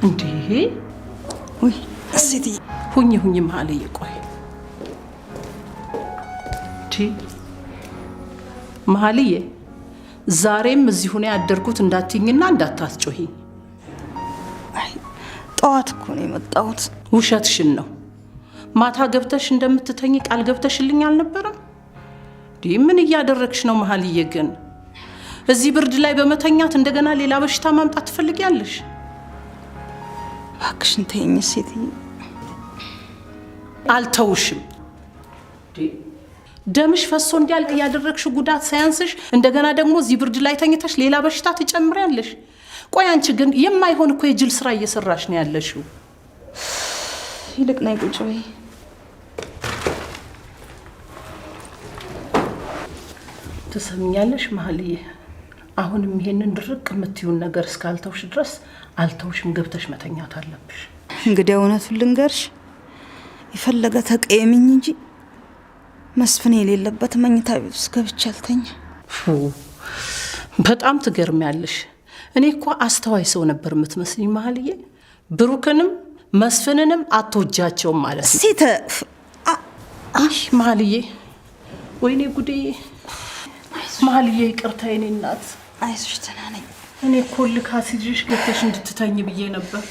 እንዴ ወይ እሲቲ ሁኝ መሀልዬ ቆይ መሀልዬ ዛሬም እዚሁ ነው ያደርኩት እንዳትይኝና እንዳታስጮሂኝ። አይ ጠዋት እኮ ነው የመጣሁት። ውሸትሽን ነው። ማታ ገብተሽ እንደምትተኝ ቃል ገብተሽልኝ አልነበረም? ምን እያደረግሽ ነው መሀልዬ? ግን እዚህ ብርድ ላይ በመተኛት እንደገና ሌላ በሽታ ማምጣት ትፈልጊያለሽ? እባክሽን ተይኝ እሲቲ። አልተውሽም። ደምሽ ፈሶ እንዲያልቅ ያደረግሽ ጉዳት ሳያንስሽ እንደገና ደግሞ እዚህ ብርድ ላይ ተኝተሽ ሌላ በሽታ ትጨምሪያለሽ። ቆይ አንቺ ግን የማይሆን እኮ የጅል ስራ እየሰራሽ ነው ያለሽው። ይልቅ ነይ ቁጭ በይ። ትሰምኛለሽ መሀልዬ? አሁንም ይሄንን ድርቅ የምትዩን ነገር እስካልተውሽ ድረስ አልተውሽም። ገብተሽ መተኛት አለብሽ። እንግዲህ እውነቱን ልንገርሽ፣ የፈለገ ተቀየሚኝ እንጂ መስፍን የሌለበት መኝታ ቤት ውስጥ ገብቼ አልተኛ። በጣም ትገርሚያለሽ። እኔ እኮ አስተዋይ ሰው ነበር የምትመስልኝ መሀልዬ። ብሩክንም መስፍንንም አትወጃቸውም ማለት ነው። ሲተ መሀልዬ፣ ወይኔ ጉዴ መሀልዬ፣ ይቅርታ የኔ እናት። አይዞሽ ደህና ነኝ። እኔ እኮ ልክ አስይዤሽ ገብተሽ እንድትተኝ ብዬ ነበር።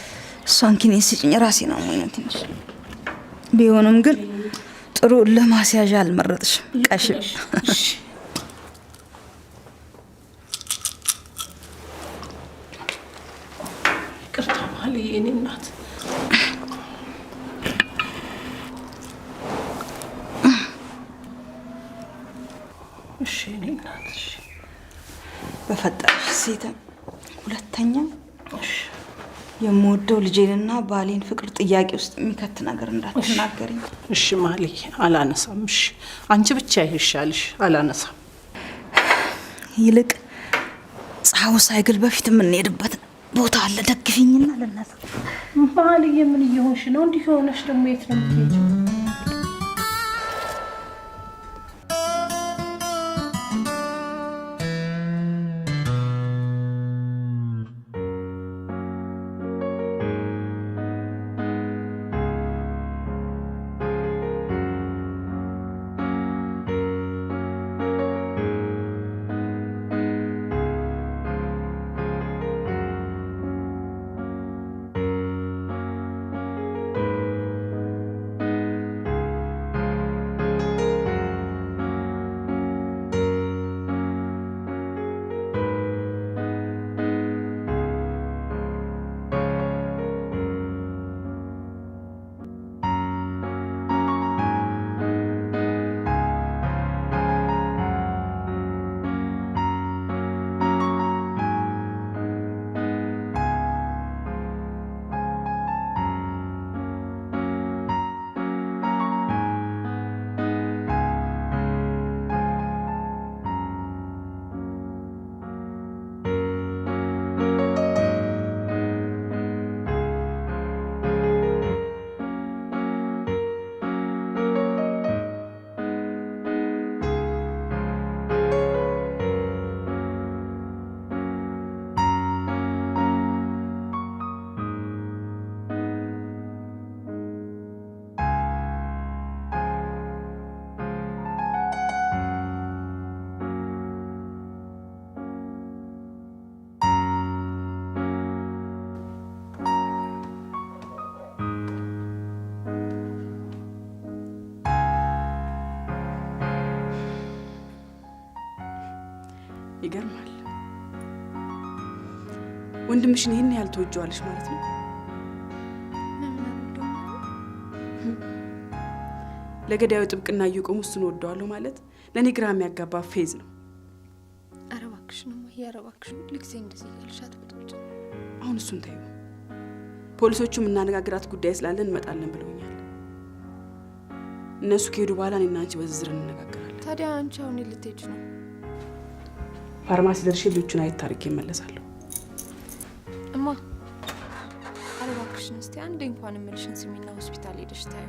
እሷን ኪኔ ስጭኝ፣ ራሴ ነው ሞኝ ትንሽ ቢሆንም ግን ጥሩ ለማስያዣ አልመረጥሽም። ቀሽም ይቅርታ መሀልዬ የኔ እናት። እሺ የኔ እናት። እሺ በፈጠረሽ ሴት ሁለተኛ የምወደው ልጄንና ባሌን ፍቅር ጥያቄ ውስጥ የሚከት ነገር እንዳትናገሪኝ። እሺ መሀልዬ፣ አላነሳም። እሺ አንቺ ብቻ ይሻልሽ፣ አላነሳም። ይልቅ ፀሐዩ ሳይግል በፊት የምንሄድበት ቦታ አለ፣ ደግፊኝና ልነሳ። መሀልዬ ምን እየሆንሽ ነው? እንዲህ ሆነሽ ደግሞ የት ነው የምትሄጂው? ይገርማል። ወንድምሽን ይሄን ያህል ተወጂዋለሽ ማለት ነው? ለገዳዩ ጥብቅና እየቆሙ እሱን ወደዋለሁ ማለት ለኔ ግራ የሚያጋባ ፌዝ ነው። ኧረ እባክሽን እማዬ፣ ኧረ እባክሽን ልክሴ እንደዚህ እያልሽ አትበጥብጭ። አሁን እሱን ተይው። ፖሊሶቹ የምናነጋግራት ጉዳይ ስላለን እንመጣለን ብለውኛል። እነሱ ከሄዱ በኋላ እኔና አንቺ በዝርዝር እንነጋገራለን። ታዲያ አንቺ አሁን ልትሄጂ ነው? ፋርማሲ ደርሼ ልጆቹን አይት ታሪክ እመለሳለሁ። እማ ኧረ እባክሽን እስቲ አንዴ እንኳን እምልሽን ስሚና ሆስፒታል ሄደሽ ታዩ።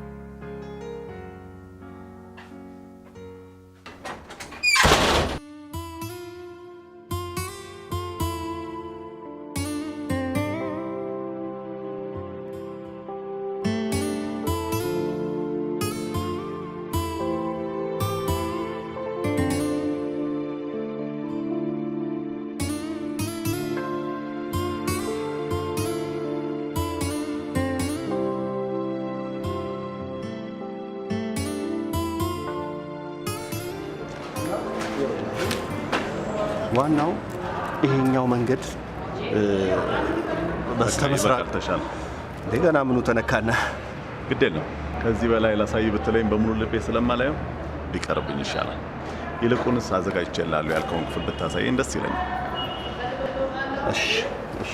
ዋናው ይሄኛው መንገድ በስተምስራቅ ተሻለ። እንደገና ምኑ ተነካና ግድ የለም ከዚህ በላይ ላሳይ ብትለኝ በሙሉ ልቤ ስለማላየው ቢቀርብኝ ይሻላል። ይልቁንስ አዘጋጅቼልሃለሁ ያልከውን ክፍል ብታሳየኝ ደስ ይለኛል። እሺ እሺ።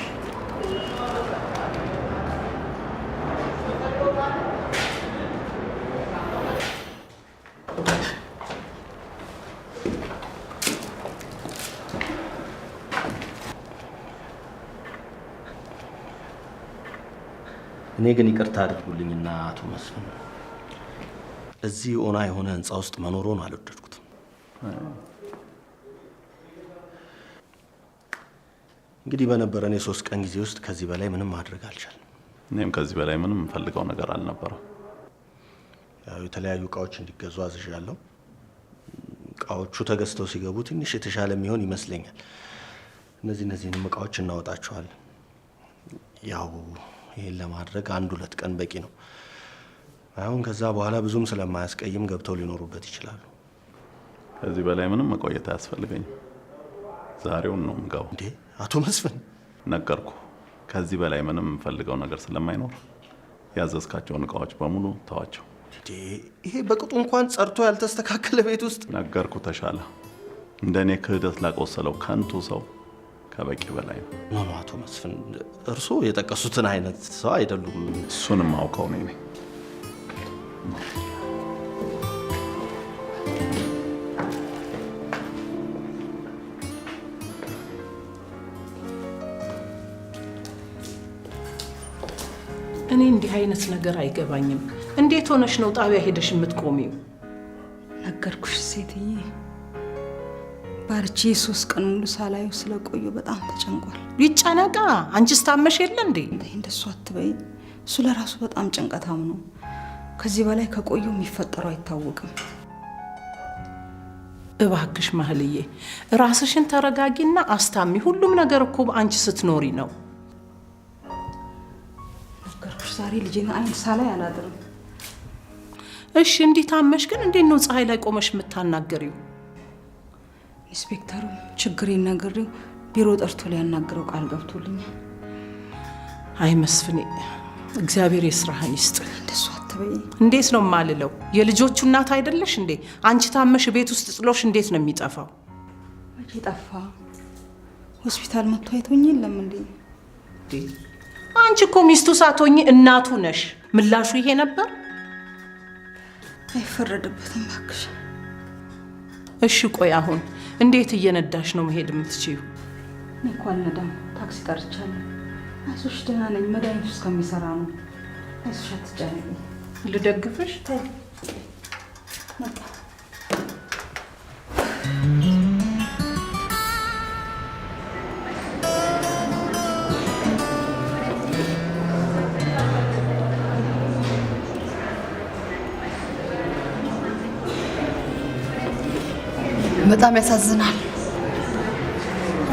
እኔ ግን ይቅርታ አድርጉልኝና አቶ መስፍን እዚህ ኦና የሆነ ህንጻ ውስጥ መኖሩን አልወደድኩትም። እንግዲህ በነበረን የ3 ቀን ጊዜ ውስጥ ከዚህ በላይ ምንም ማድረግ አልቻልንም። እኔም ከዚህ በላይ ምንም ፈልገው ነገር አልነበረም። ያው የተለያዩ እቃዎች እንዲገዙ አዝዣለሁ። እቃዎቹ ተገዝተው ሲገቡ ትንሽ የተሻለ የሚሆን ይመስለኛል። እነዚህንም እቃዎች እናወጣቸዋለን። ያው ይሄን ለማድረግ 1-2 ቀን በቂ ነው። አሁን ከዛ በኋላ ብዙም ስለማያስቀይም ገብተው ሊኖሩበት ይችላሉ። ከዚህ በላይ ምንም መቆየት አያስፈልገኝም። ዛሬውን ነው የምገባው። እንዴ አቶ መስፍን ነገርኩ። ከዚህ በላይ ምንም ፈልገው ነገር ስለማይኖር ያዘዝካቸውን እቃዎች በሙሉ ተዋቸው። እንዴ ይሄ በቅጡ እንኳን ጸርቶ ያልተስተካከለ ቤት ውስጥ ነገርኩ። ተሻለ እንደኔ ክህደት ላቆሰለው ከንቱ ሰው ከበቂ በላይ ነው። ኖ አቶ መስፍን እርስዎ የጠቀሱትን አይነት ሰው አይደሉም። እሱንም አውቀው ነኝ። እኔ እንዲህ አይነት ነገር አይገባኝም። እንዴት ሆነሽ ነው ጣቢያ ሄደሽ የምትቆሚው? ነገርኩሽ ሴትዬ፣ ባርቺ 3 ቀን ሙሉ ሳላዩ ስለቆዩ በጣም ተጨንቋል። ይጨነቃ። አንቺስ ታመሽ የለ እንዴ? እንደሱ አትበይ። እሱ ለራሱ በጣም ጭንቀታም ነው። ከዚህ በላይ ከቆዩ የሚፈጠረው አይታወቅም። እባክሽ ማህልዬ ራስሽን ተረጋጊና አስታሚ። ሁሉም ነገር እኮ አንቺ ስትኖሪ ነው። ነገርኩሽ፣ ዛሬ ልጄን አይን ሳላይ አላድርም። እሺ እንዲህ ታመሽ ግን እንዴት ነው ፀሐይ ላይ ቆመሽ የምታናገሪው? ኢንስፔክተሩ ችግሬን ነግሬው ቢሮ ጠርቶ ሊያናግረው ቃል ገብቶልኛል። አይ መስፍኔ እግዚአብሔር የስራህን ይስጥ። እንደሱ አትበይ። እንዴት ነው የማልለው? የልጆቹ እናት አይደለሽ እንዴ? አንቺ ታመሽ ቤት ውስጥ ጥሎሽ እንዴት ነው የሚጠፋው? መቼ ጠፋ? ሆስፒታል መጥቶ አይቶኝ የለም እንዴ? አንቺ እኮ ሚስቱ ሳትሆኚ እናቱ ነሽ። ምላሹ ይሄ ነበር? አይፈረድበትም እባክሽ። እሺ ቆይ አሁን እንዴት እየነዳሽ ነው መሄድ የምትችይው? እኔ እኮ አልነዳም፣ ታክሲ ጠርቻለሁ። አይዞሽ ደህና ነኝ፣ መድኃኒቱ እስከሚሰራ ነው። አይዞሽ አትጨነቂ። ልደግፍሽ? መጣ። በጣም ያሳዝናል።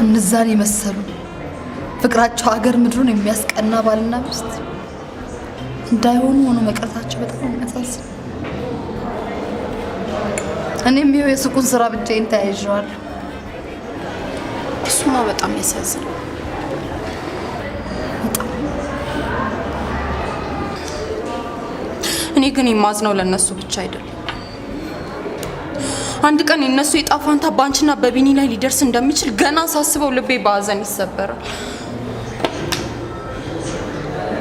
እነዛን የመሰሉ ፍቅራቸው ሀገር ምድሩን የሚያስቀና ባልና ሚስት እንዳይሆኑ ሆኖ መቅረታቸው በጣም ያሳዝናል። እኔም ይኸው የሱቁን ስራ ብቻዬን ተያይዤዋለሁ። እሱማ በጣም ያሳዝናል። እኔ ግን የማዝነው ለነሱ ብቻ አይደለም። አንድ ቀን የነሱ የጣፋንታ ባንቺና በቢኒ ላይ ሊደርስ እንደሚችል ገና ሳስበው ልቤ በሀዘን ይሰበራል።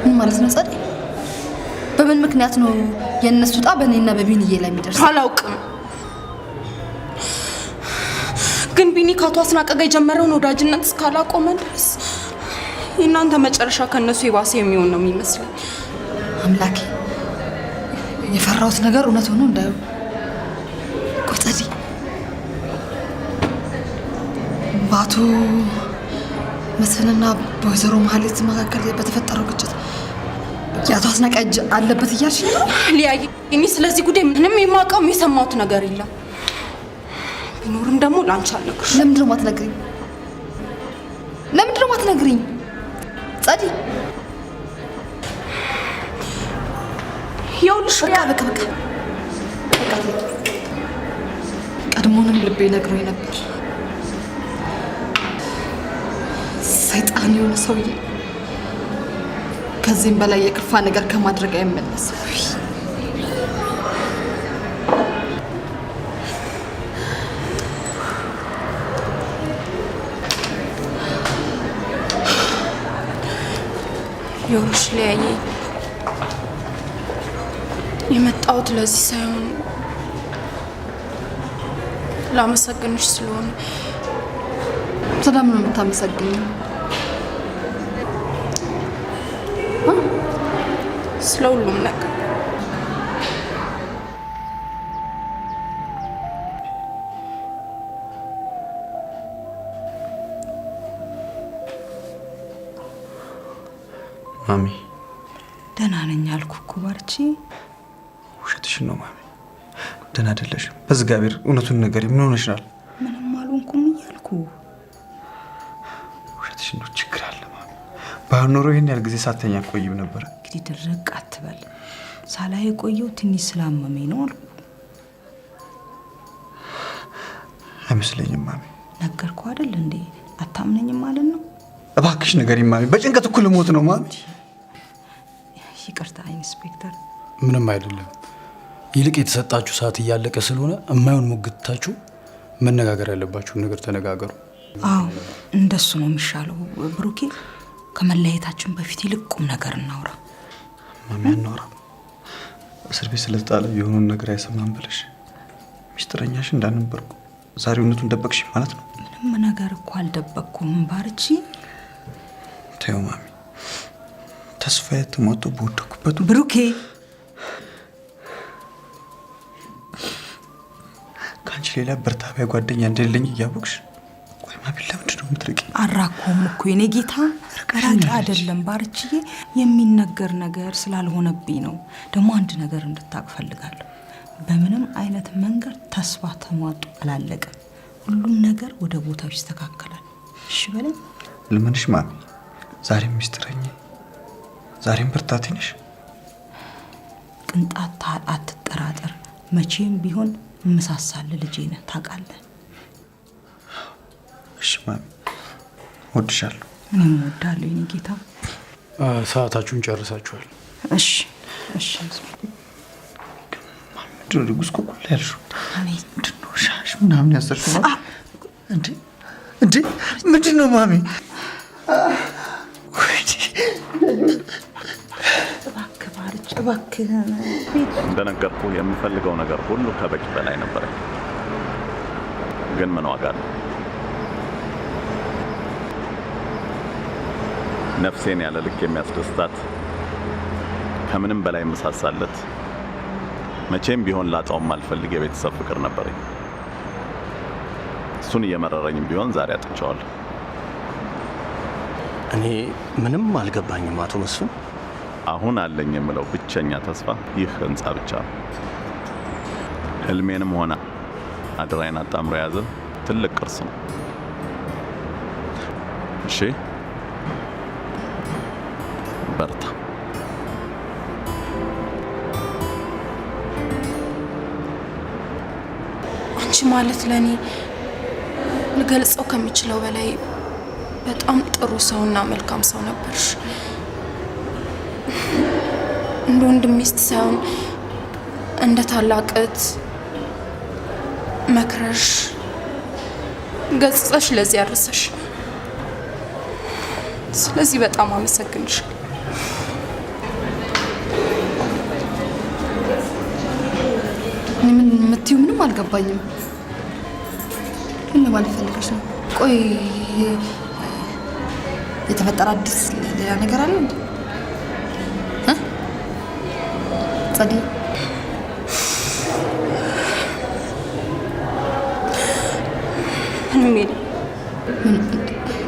ምን ማለት ነው ጸደይ? በምን ምክንያት ነው የነሱ ጣ በእኔና በቢኒዬ ላይ የሚደርስ? አላውቅም፣ ግን ቢኒ ከአቶ አስናቀ ጋር የጀመረውን ወዳጅነት እስካላቆመ ድረስ የእናንተ መጨረሻ ከነሱ የባሰ የሚሆን ነው የሚመስለኝ። አምላኬ፣ የፈራሁት ነገር እውነት ሆኖ እንዳይሆን። ቆይ በአቶ መስፍንና በወይዘሮ መሀሌት መካከል በተፈጠረው ግጭት የአቶ አስናቀ እጅ አለበት እያልሽ ነው? ሊያይ እኔ ስለዚህ ጉዳይ ምንም የማውቀው የሰማሁት ነገር የለም። ቢኖርም ደግሞ ላንቺ አልነግርሽ። ለምንድን ነው የማትነግሪኝ? ለምንድን ነው የማትነግሪኝ? ጸዲ ይኸውልሽ በቃ ቀድሞውንም ልቤ ነግሮኝ ነበር። ሰይጣን የሆነ ሰውዬ ከዚህም በላይ የከፋ ነገር ከማድረግ አይመለስም። ይኸውልሽ ሊያየ የመጣሁት ለዚህ ሳይሆን ላመሰግንሽ ስለሆነ። ስለምን ነው የምታመሰግኝ? ስለ ሁሉም ነገር። ማሚ ደህና ነኝ አልኩ እኮ ባርቺ። ውሸትሽን ነው ማሚ፣ ደህና አይደለሽም። በእግዚአብሔር እውነቱን ነገር ምን ሆነሻል? ምንም አልሆንኩም እያልኩ። ውሸትሽን ነው። ችግር አለ ማሚ። ባይሆን ኖሮ ይሄን ያህል ጊዜ ሳተኛ ቆይም ነበር። እንግዲህ ድርቅ አትበል። ሳላይ የቆየው ትንሽ ስላመመኝ ነው አልኩ። አይመስለኝም ማሚ። ነገርኩ አይደል እንዴ? አታምነኝም ማለት ነው? እባክሽ ንገሪኝ ማሚ። በጭንቀት እኩል ሞት ነው ማሚ። ይቅርታ ኢንስፔክተር። ምንም አይደለም። ይልቅ የተሰጣችሁ ሰዓት እያለቀ ስለሆነ የማይሆን ሙግታችሁ መነጋገር ያለባችሁን ነገር ተነጋገሩ። አዎ እንደሱ ነው የሚሻለው ብሩኬ። ከመለየታችን በፊት ይልቅ ቁም ነገር እናውራ። ማሚ አናውራ። እስር ቤት ስለተጣለ የሆነውን ነገር አይሰማም ብለሽ ሚስጥረኛሽ እንዳንበርኩ ዛሬ እውነቱን ደበቅሽ ማለት ነው? ምንም ነገር እኮ አልደበቅኩም ባርቺ። ተይው ማሚ፣ ተስፋዬ ተሟጦ በወደኩበት ብሩኬ። ከአንቺ ሌላ በርታቢያ ጓደኛ እንደሌለኝ እያወቅሽ ቆይ ማሚ ለምንድን ነው የምትርቂ? አራኮም እኮ የኔ ጌታ ራቂ አይደለም ባርቺዬ፣ የሚነገር ነገር ስላልሆነብኝ ነው። ደግሞ አንድ ነገር እንድታቅ ፈልጋለሁ። በምንም አይነት መንገድ ተስፋ ተሟጦ አላለቀም። ሁሉም ነገር ወደ ቦታው ይስተካከላል። እሺ በለኝ። ልመንሽ ማሚ፣ ዛሬም ሚስጥረኛ፣ ዛሬም ብርታቴ ነሽ። ቅንጣት አትጠራጠር። መቼም ቢሆን ምሳሳለ ልጄ ነህ ታውቃለህ። እሺ ማሚ፣ እወድሻለሁ። እኔም እወድሃለሁ የኔ ጌታ። ሰዓታችሁን ጨርሳችኋል። እሺ እሺ። ምንድን ነው ጉስቁል ያልሽው? ምንድን ነው ሻሽ ምናምን ያሰርሽው? እንዴ እንዴ ምንድን ነው ማሚ? እባክህ ባርች እባክህ። እንደነገርኩ የምፈልገው ነገር ሁሉ ከበቂ በላይ ነበር። ግን ምን ዋጋ አለው? ነፍሴን ያለ ልክ የሚያስደስታት ከምንም በላይ የምሳሳለት መቼም ቢሆን ላጣውም አልፈልግ የቤተሰብ ፍቅር ነበረኝ። እሱን እየመረረኝም ቢሆን ዛሬ አጥቼዋለሁ። እኔ ምንም አልገባኝም አቶ መስፍን። አሁን አለኝ የምለው ብቸኛ ተስፋ ይህ ህንጻ ብቻ ነው። ህልሜንም ሆነ አድራይን አጣምሮ የያዘ ትልቅ ቅርስ ነው። እሺ በርታ። አንቺ ማለት ለኔ ልገልጸው ከሚችለው በላይ በጣም ጥሩ ሰውና መልካም ሰው ነበርሽ። እንደ ወንድም ሚስት ሳይሆን እንደ ታላቅ እህት መክረሽ ገጽጸሽ ለዚህ ያደረሰሽ። ስለዚህ በጣም አመሰግንሻለሁ። ምን የምትይው ምንም አልገባኝም። ምን ለማለት ፈልገሽ ነው? ቆይ የተፈጠረ አዲስ ሌላ ነገር አለ እንዴ? ጸዲ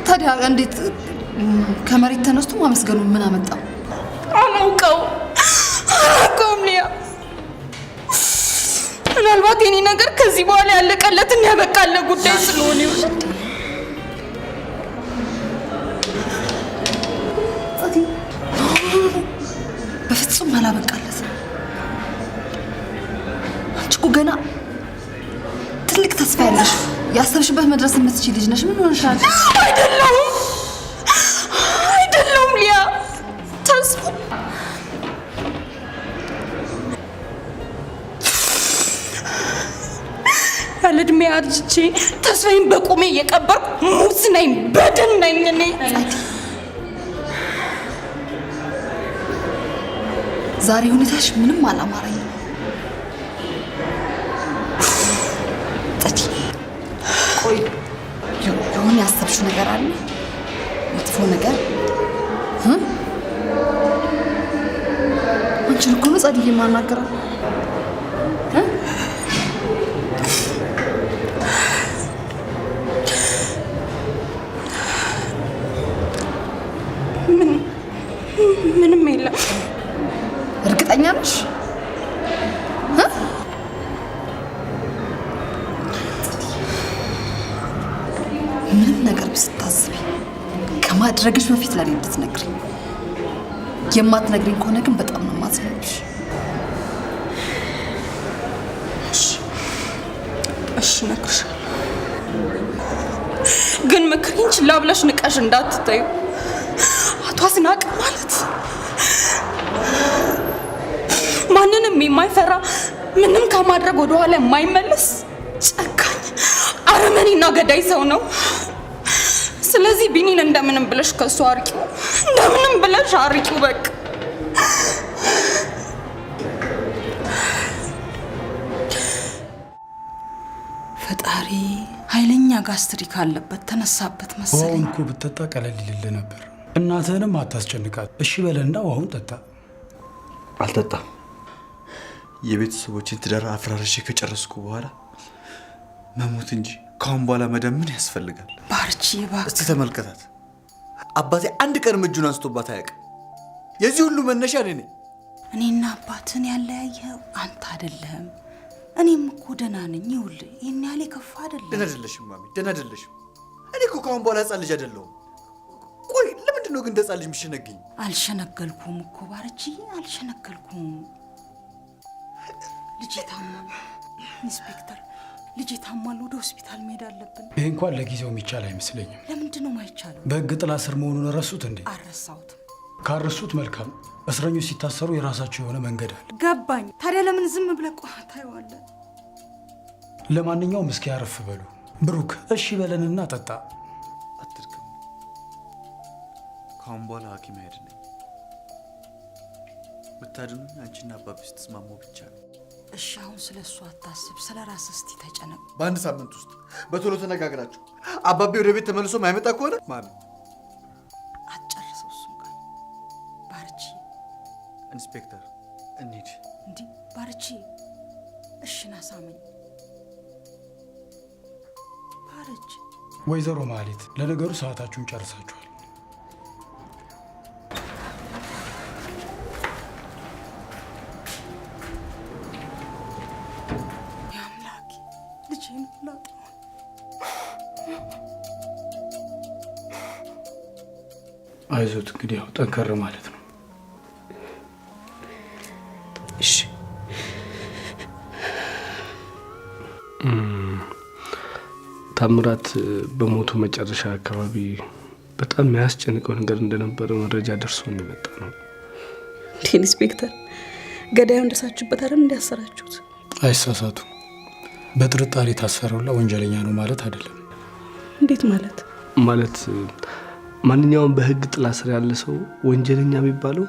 ታዲያ እንዴት ከመሬት ተነስቶ ማመስገኑ ምን አመጣው? አላውቀውም ሊያ። ምናልባት የኔ ነገር ከዚህ በኋላ ያለቀለትና ያበቃለ ጉዳይ ስለሆነ ይሆናል። በፍጹም አላበቃለት። አንቺ እኮ ገና ትልቅ ተስፋ ያለሽ ያሰብሽበት መድረስ የምትችይ ልጅ ነሽ። ምን ሆነሻል? አይደለሁም አርጅቼ ተስፋዬን በቁሜ እየቀበርኩ ሙዝ ነኝ፣ በድን ነኝ እኔ። ዛሬ ሁኔታሽ ምንም አላማረኝም። ጸዲ፣ ቆይ የሆነ ያሰብሽው ነገር አለ? መጥፎ ነገር? አንቺን እኮ ነው ጸዲዬ የማናገረው። ምንም የለም። እርግጠኛ ነሽ? ምንም ነገር ብስታስቢ ከማድረግሽ በፊት ለኔ እንድትነግሪኝ። የማትነግሪኝ ከሆነ ግን በጣም ነው የማዝነብሽ። እሺ እነግርሻለሁ፣ ግን ምክሬን ችላ ብለሽ ንቀሽ እንዳትታዩ። አቶ አስናቀ ማለት ማንንም የማይፈራ ምንም ከማድረግ ወደኋላ የማይመለስ ጨካኝ አረመኔና ገዳይ ሰው ነው። ስለዚህ ቢኒን እንደምንም ብለሽ ከሱ አርቂው፣ እንደምንም ብለሽ አርቂው በቃ። ፈጣሪ ኃይለኛ ጋስትሪክ አለበት፣ ተነሳበት መሰለኝ። ውሃውን እኮ ብትጠጣ ቀለል ይልልህ ነበር። እናትህንም አታስጨንቃት። እሺ በለና ውሃውን ጠጣ። አልጠጣም። የቤተሰቦችን ትዳር አፍራርሼ ከጨረስኩ በኋላ መሞት እንጂ ካሁን በኋላ መዳን ምን ያስፈልጋል? ባርቺ እባክህ እስቲ ተመልከታት። አባቴ አንድ ቀን እጁን አንስቶባት አያውቅም። የዚህ ሁሉ መነሻ እኔ ነኝ። እኔና አባትን ያለያየኸው አንተ አይደለህም። እኔም እኮ ደህና ነኝ። ይኸውልህ ይህን ያህል የከፋ አይደለም። ደህና አይደለሽም ማሚ፣ ደህና አይደለሽም። እኔ እኮ ካሁን በኋላ ህፃን ልጅ አይደለሁም። ቆይ ለምንድን ነው ግን እንደ ህፃን ልጅ የምትሸነግኝ? አልሸነገልኩም እኮ ባርቺ፣ አልሸነገልኩም። ልጄ ታሟል ኢንስፔክተር፣ ልጄ ታሟል። ወደ ሆስፒታል መሄድ አለብን። ይህ እንኳን ለጊዜው የሚቻል አይመስለኝም። ለምንድን ነው የማይቻለው? በህግ ጥላ ስር መሆኑን ረሱት እንዴ? አልረሳሁትም። ካረሱት መልካም። እስረኞች ሲታሰሩ የራሳቸው የሆነ መንገድ አለ። ገባኝ። ታዲያ ለምን ዝም ብለህ ታየዋለህ? ለማንኛውም እስኪ ያረፍ በሉ። ብሩክ እሺ በለንና ጠጣ። አትድከሙ። ካሁን በኋላ ሐኪም ሄድ ነኝ። ብታድኑኝ አንቺና አባቢ ስትስማሙ ብቻ ነው። እሺ አሁን ስለ እሱ አታስብ፣ ስለ ራስህ እስቲ ተጨነቅ። በአንድ ሳምንት ውስጥ በቶሎ ተነጋግራችሁ አባቢ ወደ ቤት ተመልሶ ማይመጣ ከሆነ ማሚ አትጨርሰው እሱን ቃል። ባርቺ ኢንስፔክተር እንሂድ። እንዲህ ባርቺ፣ እሺ ና ሳመኝ ባርቺ። ወይዘሮ ማህሌት ለነገሩ ሰዓታችሁን ጨርሳችኋል። አይዞት እንግዲህ ያው ጠንከር ማለት ነው። እሺ ታምራት በሞቱ መጨረሻ አካባቢ በጣም የሚያስጨንቀው ነገር እንደነበረ መረጃ ደርሶን የመጣ ነው። ኢንስፔክተር ገዳዩ እንደሳችሁበት አይደል እንዲያሰራችሁት? አይሳሳቱ። በጥርጣሬ ታሰረውላ ወንጀለኛ ነው ማለት አይደለም። እንዴት ማለት? ማለት ማንኛውም በህግ ጥላ ስር ያለ ሰው ወንጀለኛ የሚባለው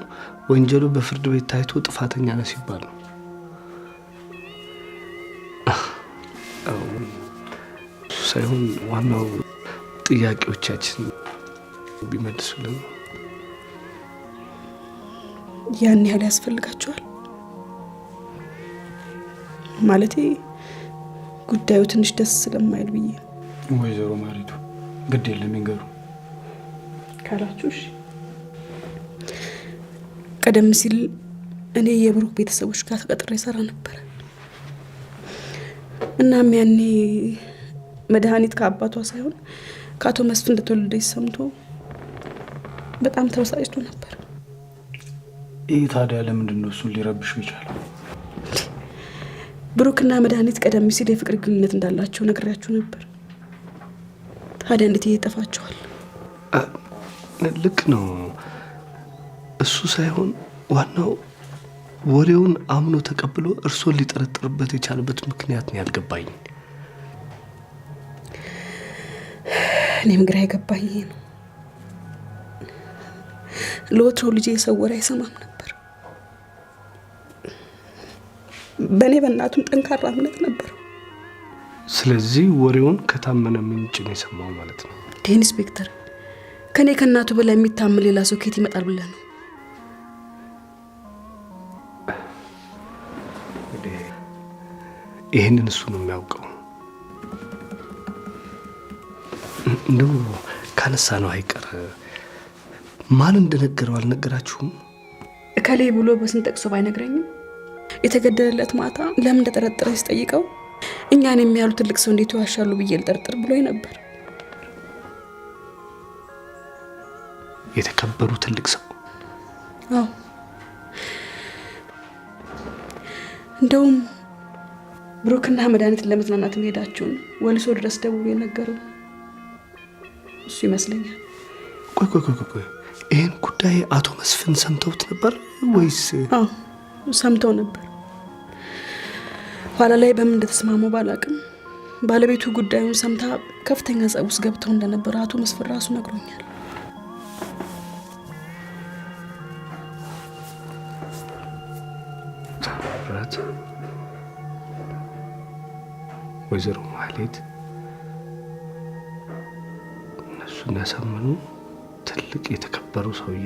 ወንጀሉ በፍርድ ቤት ታይቶ ጥፋተኛ ነው ሲባል ነው። ሳይሆን ዋናው ጥያቄዎቻችን ቢመልሱልን። ያን ያህል ያስፈልጋቸዋል? ማለቴ ጉዳዩ ትንሽ ደስ ስለማይል ብዬ። ወይዘሮ ማሪቱ ግድ የለም ይንገሩ ካላችሁ እሺ። ቀደም ሲል እኔ የብሩክ ቤተሰቦች ጋር ተቀጥሬ ሰራ ነበር። እናም ያኔ መድኃኒት ከአባቷ ሳይሆን ከአቶ መስፍን እንደተወለደች ሰምቶ በጣም ተበሳጭቶ ነበር። ይህ ታዲያ ለምንድን ነው እሱን ሊረብሹ ይቻላል? ብሩክና መድኃኒት ቀደም ሲል የፍቅር ግንኙነት እንዳላቸው ነግሬያችሁ ነበር። ታዲያ እንዴት ይጠፋቸዋል? ልክ ነው። እሱ ሳይሆን ዋናው ወሬውን አምኖ ተቀብሎ እርሶን ሊጠረጥርበት የቻለበት ምክንያት ነው ያልገባኝ። እኔም ግራ የገባኝ ይሄ ነው። ለወትሮ ልጄ የሰው ወሬ አይሰማም ነበር። በእኔ በእናቱም ጠንካራ እምነት ነበር። ስለዚህ ወሬውን ከታመነ ምንጭ ነው የሰማው ማለት ነው። ኢንስፔክተር፣ ከኔ ከእናቱ በላይ የሚታመን ሌላ ሰው ከየት ይመጣል ብለህ ነው? ይህንን እሱ ነው የሚያውቀው። እንደው ካነሳ ነው አይቀር ማን እንደነገረው አልነገራችሁም? እከሌ ብሎ በስንት ጠቅሶ ባይነግረኝም የተገደለለት ማታ ለምን እንደጠረጠረ ሲጠይቀው እኛን የሚያሉ ትልቅ ሰው እንዴት ይዋሻሉ ብዬ ልጠርጥር ብሎኝ ነበር። የተከበሩ ትልቅ ሰው? አዎ። እንደውም ብሩክና መድኃኒትን ለመዝናናት መሄዳችሁን ወልሶ ድረስ ደውሎ የነገረው እሱ ይመስለኛል። ቆይ ይህን ጉዳይ አቶ መስፍን ሰምተውት ነበር ወይስ? አዎ ሰምተው ነበር። ኋላ ላይ በምን እንደተስማሙ ባላቅም ባለቤቱ ጉዳዩን ሰምታ ከፍተኛ ጸብ ውስጥ ገብተው እንደነበር አቶ መስፍን ራሱ ነግሮኛል። ወይዘሮ ማህሌት እነሱን ያሳመኑ ትልቅ የተከበሩ ሰውዬ